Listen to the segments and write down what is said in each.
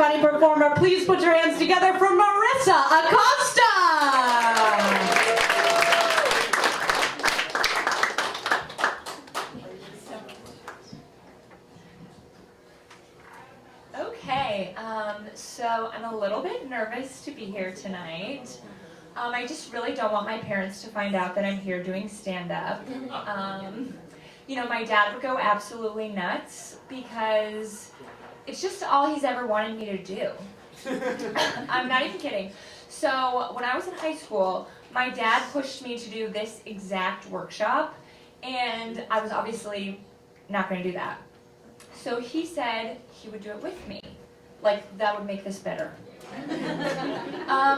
funny performer. Please put your hands together for Marisa Acosta. Okay, so I'm a little bit nervous to be here tonight. I just really don't want my parents to find out that I'm here doing stand-up. My dad would go absolutely nuts because it's just all he's ever wanted me to do. I'm not even kidding. So when I was in high school, my dad pushed me to do this exact workshop, and I was obviously not going to do that. So he said he would do it with me. Like, that would make this better.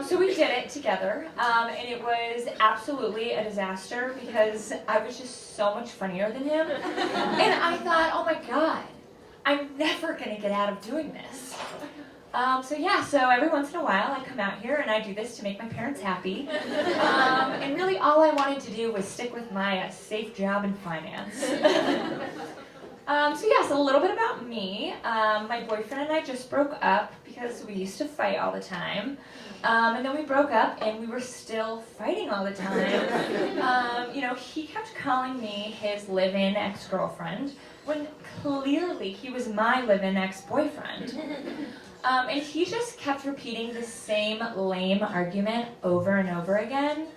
So we did it together, and it was absolutely a disaster because I was just so much funnier than him. And I thought, oh my God, I'm never going to get out of doing this. So every once in a while I come out here and I do this to make my parents happy. And really all I wanted to do was stick with my safe job in finance. So a little bit about me. My boyfriend and I just broke up because we used to fight all the time. And then we broke up and we were still fighting all the time. He kept calling me his live-in ex-girlfriend when clearly he was my live-in ex-boyfriend. And he just kept repeating the same lame argument over and over again,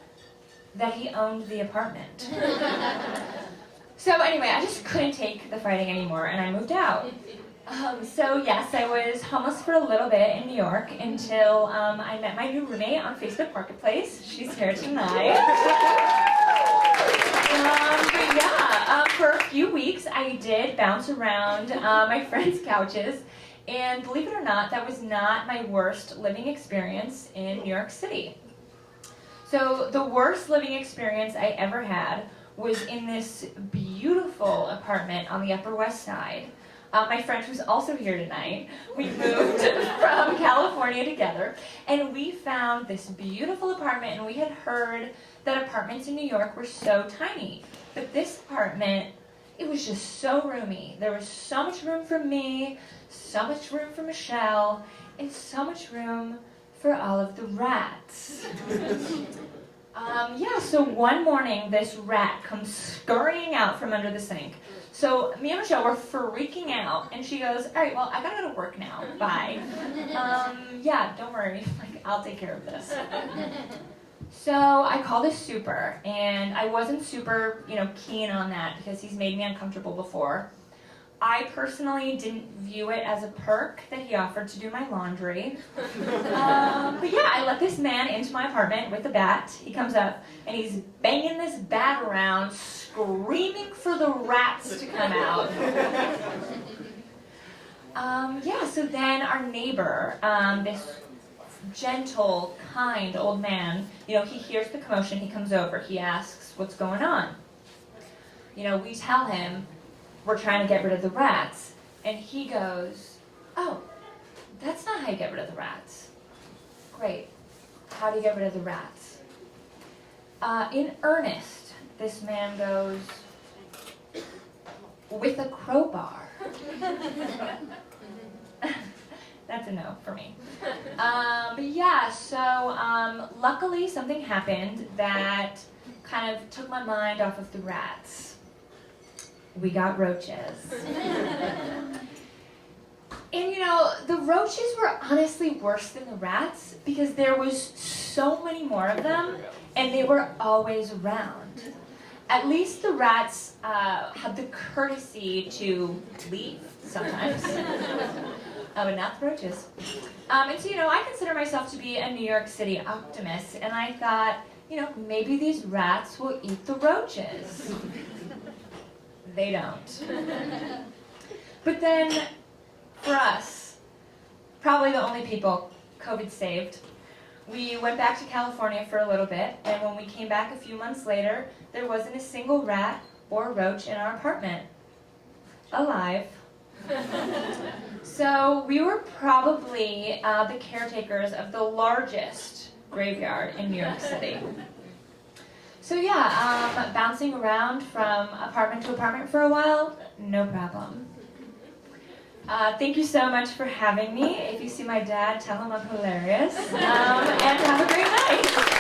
that he owned the apartment. So anyway, I just couldn't take the fighting anymore, and I moved out. I was homeless for a little bit in New York until I met my new roommate on Facebook Marketplace. She's here tonight. For a few weeks, I did bounce around my friends' couches, and believe it or not, that was not my worst living experience in New York City. So the worst living experience I ever had was in this beautiful apartment on the Upper West Side. My friend who's also here tonight, we moved from California together, and we found this beautiful apartment, and we had heard that apartments in New York were so tiny. But this apartment, it was just so roomy. There was so much room for me, so much room for Michelle, and so much room for all of the rats. So one morning, this rat comes scurrying out from under the sink. So me and Michelle were freaking out, and she goes, all right, well, I gotta go to work now, bye. Don't worry, I'll take care of this. So I called a super, and I wasn't super, keen on that because he's made me uncomfortable before. I personally didn't view it as a perk that he offered to do my laundry. I let this man into my apartment with a bat. He comes up and he's banging this bat around, screaming for the rats to come out. So then our neighbor, this gentle, kind old man, he hears the commotion, he comes over, he asks what's going on. We tell him we're trying to get rid of the rats. And he goes, oh, that's not how you get rid of the rats. Great. How do you get rid of the rats? In earnest, this man goes, with a crowbar. That's a no for me. Luckily something happened that kind of took my mind off of the rats. We got roaches. And the roaches were honestly worse than the rats because there was so many more of them and they were always around. At least the rats had the courtesy to leave sometimes. But not the roaches. I consider myself to be a New York City optimist, and I thought, maybe these rats will eat the roaches. They don't. But then, for us, probably the only people COVID saved, we went back to California for a little bit, and when we came back a few months later, there wasn't a single rat or roach in our apartment. Alive. So we were probably the caretakers of the largest graveyard in New York City. So bouncing around from apartment to apartment for a while, no problem. Thank you so much for having me. If you see my dad, tell him I'm hilarious. And have a great night.